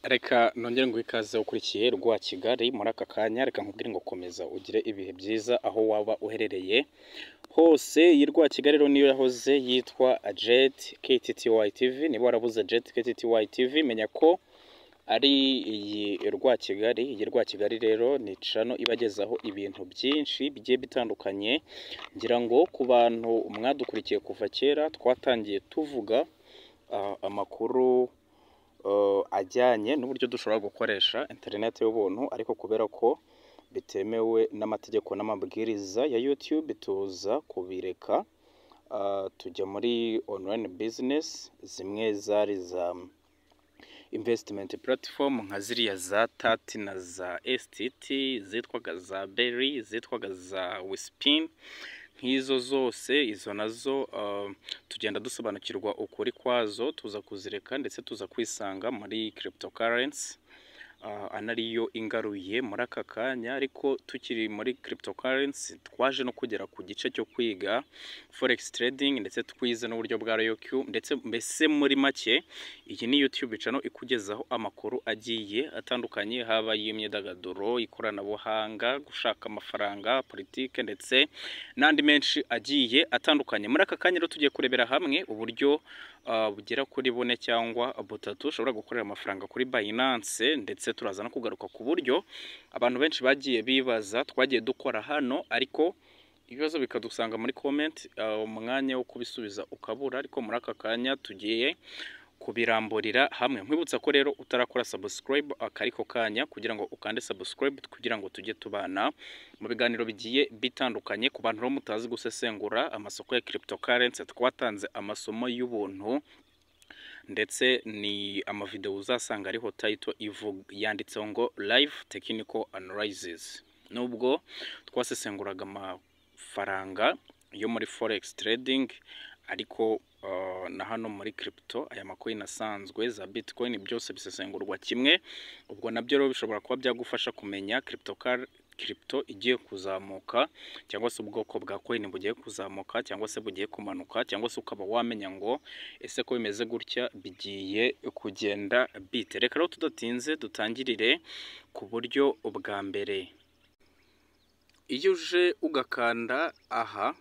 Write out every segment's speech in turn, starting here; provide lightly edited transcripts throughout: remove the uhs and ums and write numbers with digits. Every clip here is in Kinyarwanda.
Reka nongere ngo ikaze ukurikiye rwa Kigali muri aka kanya, reka nkubwire ngo komeza ugire ibihe byiza aho waba uherereye hose. Iyi rwa Kigali rero niyo yahoze yitwa Jet KTTY TV, niba warabuze Jet KTTY TV menya ko ari iyi rwa Kigali. Iyi rwa Kigali rero ni channel ibagezaho ibintu byinshi bigiye bitandukanye, ngira ngo ku bantu mwadukurikiye kuva kera twatangiye tuvuga amakuru ajyanye n'uburyo dushobora gukoresha internet y'ubuntu, ariko kubera ko bitemewe n'amategeko n'amabwiriza ya YouTube tuza kubireka, tujya muri online business, zimwe zari za investment platform nka ziriya za Tati na za STT, zitwaga za Berry, zitwaga za Wispin. Nk'izo zose izo nazo tugenda dusobanukirwa ukuri kwazo, tuza kuzireka ndetse tuza kwisanga muri cryptocurrency, anariyo ingaruye muri aka kanya. Ariko tukiri muri cryptocurrency twaje no kugera ku gice cyo kwiga forex trading, ndetse twize n'uburyo bwa RyoQ, ndetse mbese muri make iyi ni YouTube channel ikugezaho amakuru agiye atandukanye, haba y'imyidagaduro, ikoranabuhanga, gushaka amafaranga, politike ndetse n'andi menshi agiye atandukanye. Muri aka kanya rero tugiye kurebera hamwe uburyo bugera kuri bune cyangwa butatu ushobora gukorera amafaranga kuri Binance, ndetse turaza no kugaruka ku buryo abantu benshi bagiye bibaza twagiye dukora hano, ariko ibibazo bikadusanga muri comment, umwanya wo kubisubiza ukabura. Ariko muri aka kanya tugiye kubiramburira hamwe. Nkwibutsa ko rero utarakora subscribe akariko kanya kugira ngo ukande subscribe, kugira ngo tujye tubana mu biganiro bigiye bitandukanye. Ku bantu mutazi gusesengura amasoko ya cryptocurrency, twatanze amasomo y'ubuntu, ndetse ni amavideo uzasanga ariho title yanditseho ngo live technical analysis. Nubwo twasesenguraga amafaranga yo muri forex trading, ariko na hano muri crypto aya macoin asanzwe za Bitcoin byose bisesengurwa kimwe. Ubwo nabyo rero bishobora kuba byagufasha kumenya crypto igiye kuzamuka, cyangwa se ubwoko bwa coin bugiye kuzamuka cyangwa se bugiye kumanuka, cyangwa se ukaba wamenya ngo ese ko bimeze gutya bigiye kugenda bite. Reka rero tudatinze dutangirire ku buryo bwa mbere. Iyo uje ugakanda aha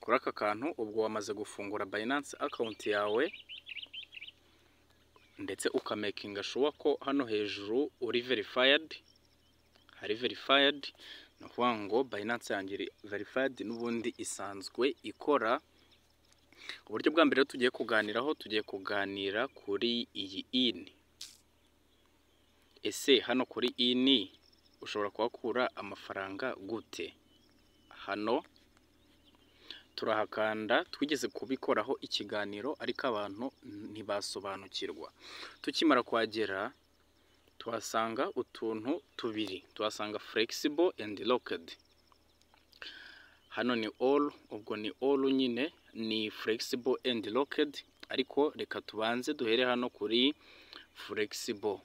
kuri aka kantu, ubwo wamaze gufungura Binance account yawe, ndetse ukamakinga sure ko hano hejuru uri verified. Hari verified no kuvuga ngo Binance yanjye iri verified, n'ubundi isanzwe ikora. Uburyo bwa mbere tugiye kuganiraho, tugiye kuganira kuri iyi in. Ese hano kuri in ushobora kuhakura amafaranga gute? Hano turahakanda, twigeze kubikoraho ikiganiro ariko abantu ntibasobanukirwa. Tukimara kuhagera tuhasanga utuntu tubiri, tuhasanga flexible and locked. Hano ni all, ubwo ni all nyine ni flexible and locked, ariko reka tubanze duhere hano kuri flexible.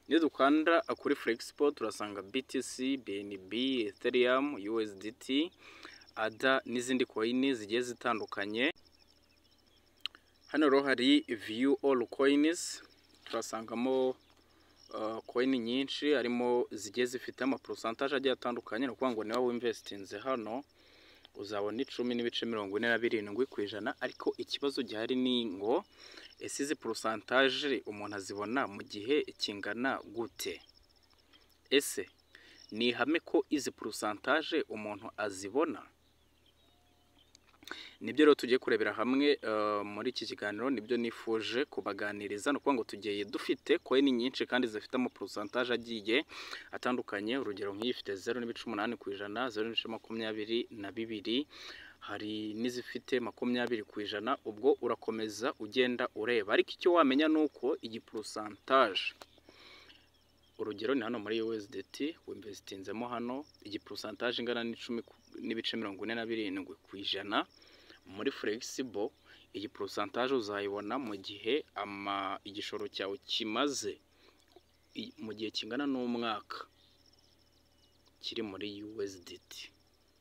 Iyo dukanda kuri flexible turasanga BTC, BNB, Ethereum, USDT, ADA n'izindi coin zigiye zitandukanye. Hano rero hari view all coins, turasangamo coin nyinshi, harimo zigiye zifite ama percentage agiye atandukanye. No kuvuga ngo niba winvestinze hano uzabona 10.47%, ariko ikibazo gihari ni ngo ese izi percentage umuntu azibona mu gihe kingana gute? Ese ni ihame ko izi percentage umuntu azibona? Nibyo rero tugiye kurebera hamwe muri iki kiganiro, nibyo nifuje kubaganiriza. No kuvuga ngo tugiye dufite coin nyinshi kandi zifite ama percentage agiye atandukanye. Urugero nk'iyi ifite 0.8%, 0.22, hari n'izifite 20%. Ubwo urakomeza ugenda ureba, ariko icyo wamenya nuko iyi percentage, urugero ni hano muri USDT winvestinzemo hano, iyi percentage ingana n'10.47%. Muri flexible iyi percentage uzayibona mu gihe igishoro cyawe kimaze mu gihe kingana n'umwaka kiri muri USDT.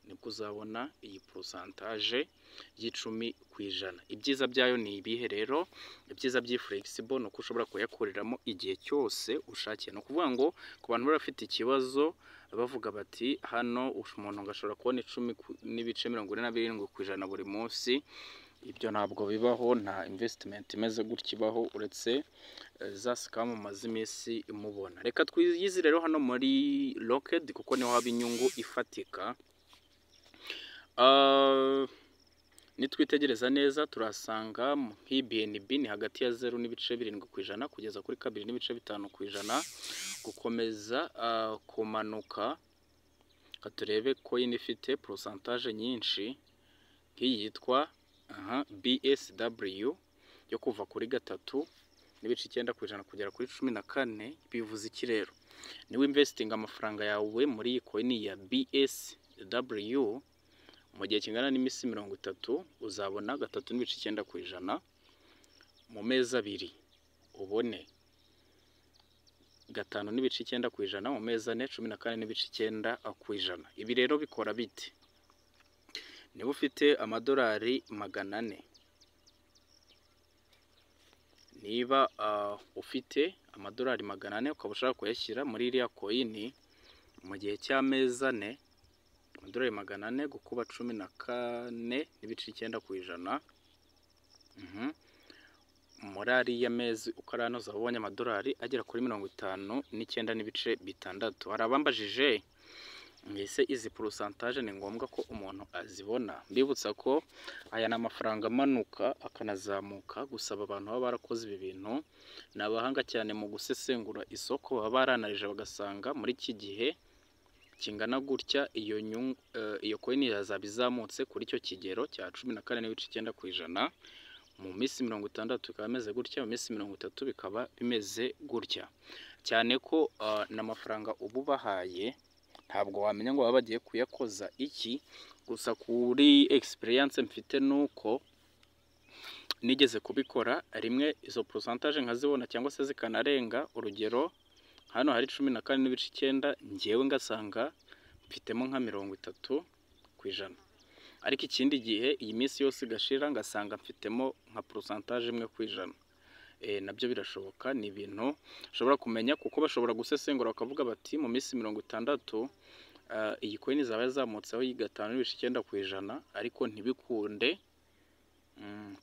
nibwo uzabona iyi pourcentage y'10%. Ibyiza byayo ni ibihe rero? Ibyiza by'i flexible ni uko ushobora kuyakuriramo igihe cyose ushakiye. Ni ukuvuga ngo ku bantu bari bafite ikibazo bavuga bati hano umuntu ngashobora kubona 10.47% buri munsi, ibyo ntabwo bibaho, nta investment imeze gutya ibaho uretse za scam mumaze iminsi imubona. Reka twiyizi rero hano muri Locked kuko niho haba inyungu ifatika. Nitwitegereza neza turasanga BNB ni hagati ya 0.7% kugeza kuri 2.5%, gukomeza kumanuka. Katurebe coin ifite pourcentage nyinshi nk'iyitwa BSW yo kuva kuri 3.9% kugera kuri 14. Bivuze iki rero? Niwe investing amafaranga yawe muri iyi coin ya BSW mu gihe kingana n'iminsi 30, uzabona 3.9% mu mezi abiri, ubone 5.9% mu mezi ane, 14.9%. Ibi rero bikora bite? Niba ufite amadolari 400, niba ufite amadolari 400 ukaba ushaka kuyashyira muri iriya coin mu gihe cy'amezi ane, amadolari 400 gukuba 14.9%, muri ariya mezi ukarano uzabonye amadolari agera kuri 59.6. Hari abambajije mbese izi pourcentage ni ngombwa ko umuntu azibona? Mbibutsa ko aya ni amafaranga amanuka akanazamuka, gusaba abantu baba barakoze ibi bintu ni abahanga cyane mu gusesengura isoko, baba baranarije bagasanga muri iki gihe kingana gutya iyo coin yazaba izamutse kuri cyo kigero cya 14.9%, mu minsi 60 bikaba bimeze gutya, mu minsi 30 bikaba bimeze gutya, cyane ko n'amafaranga ubu bahaye ntabwo wamenya ngo baba bagiye kuyakoza iki. Gusa kuri experience mfite nuko nigeze kubikora rimwe, izo pourcentage nkazibona cyangwa se zikanarenga. Urugero hano hari 14.9%, ngewe ngasanga mfitemo nka 30%, ariko ikindi gihe iyi minsi yose igashira ngasanga mfitemo nka pourcentage 1%. Nabyo birashoboka, ni ibintu ushobora kumenya kuko bashobora gusesengura bakavuga bati mu minsi 60 iyi coin izaba yazamutseho 5.9%, ariko ntibikunde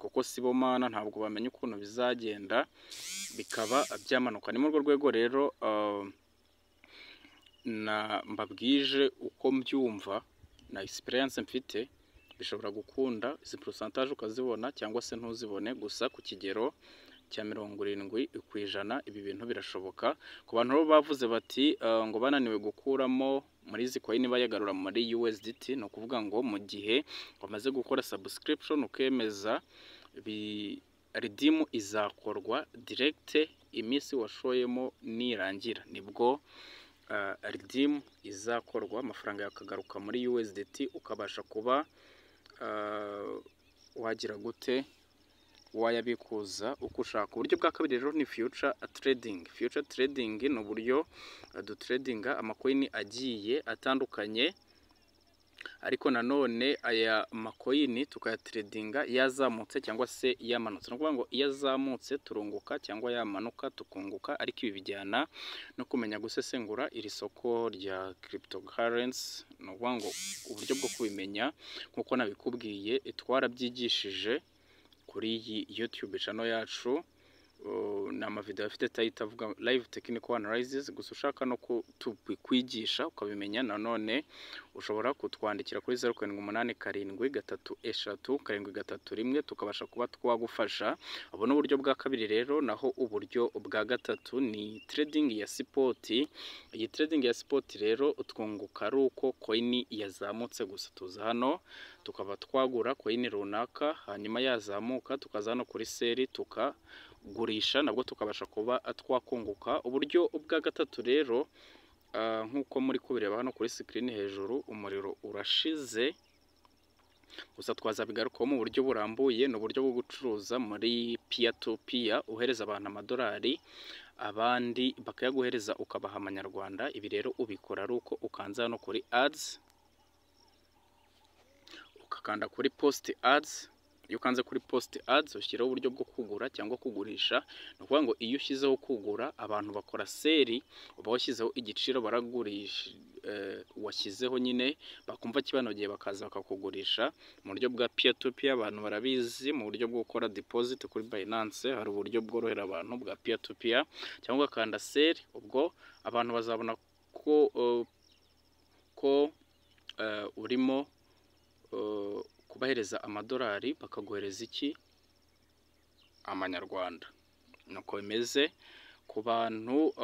kuko sibo mana, ntabwo bamenya ukuntu bizagenda, bikaba byamanuka. Ni muri urwo rwego rero mbabwije uko mbyumva na experience mfite, bishobora gukunda izi pourcentage ukazibona cyangwa se ntuzibone, gusa ku kigero cya 70%. Ibi bintu birashoboka ku bantu bo bavuze bati ngo bananiwe gukuramo muri izi coin bayagarura muri USDT. ni ukuvuga ngo mu gihe wamaze gukora subscription ukemeza, redeem izakorwa direct iminsi washoyemo nirangira, nibwo redeem izakorwa, amafaranga yakagaruka muri USDT ukabasha kuba wagira gute, wayabikuza uko ushaka. Uburyo bwa kabiri rero ni future trading. Future trading ni uburyo dutradinga amacoin agiye atandukanye, ariko nanone aya macoin tukayatradinga yazamutse cyangwa se yamanutse. Ni ukuvuga ngo iyo azamutse turunguka cyangwa yamanuka tukunguka, ariko ibi bijyana no kumenya gusesengura iri soko rya cryptocurrency. Ni ukuvuga ngo uburyo bwo kubimenya nk'uko nabikubwiye twarabyigishije kuri iyi YouTube channel yacu. Ni amavideo afite title avuga live technical analysis. Gusa ushaka no kwigisha ukabimenya, nanone ushobora kutwandikira kuri 0787733731 tukabasha kuba twagufasha. Abo ni uburyo bwa kabiri rero. Naho uburyo bwa gatatu ni trading ya spot. Iyi trading ya spot rero utwunguka ari uko coin yazamutse gusa. Tuza hano tukaba twagura coin runaka, hanyuma yazamuka tukaza hano kuri seri tukagurisha, nabwo tukabasha kuba twakunguka. Uburyo bwa gatatu rero nk'uko muri kubireba hano kuri screen hejuru, umuriro urashize, gusa twazabigarukaho mu buryo burambuye. Ni uburyo bwo gucuruza muri peer to peer, uhereza abantu amadolari abandi bakayaguhereza ukabaha amanyarwanda. Ibi rero ubikora ari uko ukanza hano kuri ads, ukakanda kuri post ads. Iyo ukanze kuri post ads ushyiraho uburyo bwo kugura cyangwa kugurisha. Ni ukuvuga ngo iyo ushyizeho kugura, abantu bakora seri, uba washyizeho igiciro baragurisha, washyizeho nyine bakumva kibanogeye bakaza bakakugurisha mu buryo bwa peer to peer. Abantu barabizi mu buryo bwo gukora deposit kuri Binance hari uburyo bworohera abantu bwa peer to peer, cyangwa ugakanda seri. Ubwo abantu bazabona ko urimo kubahereza amadolari, bakaguhereza iki? Amanyarwanda. Nuko bimeze ku bantu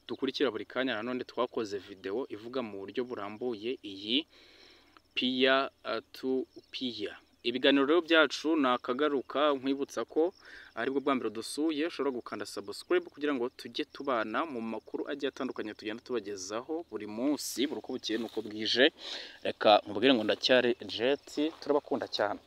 dukurikira buri kanya. Nanone twakoze video ivuga mu buryo burambuye iyi peer to peer. Ibiganiro rero byacu nakagaruka nkwibutsa ko aribwo bwa mbere dusuye, ushobora gukanda subscribe kugira ngo tujye tubana mu makuru agiye atandukanye tugenda tubagezaho buri munsi, buri uko bukeye nuko bwije. Reka nkubwire ngo ndacyari Jet, turabakunda cyane.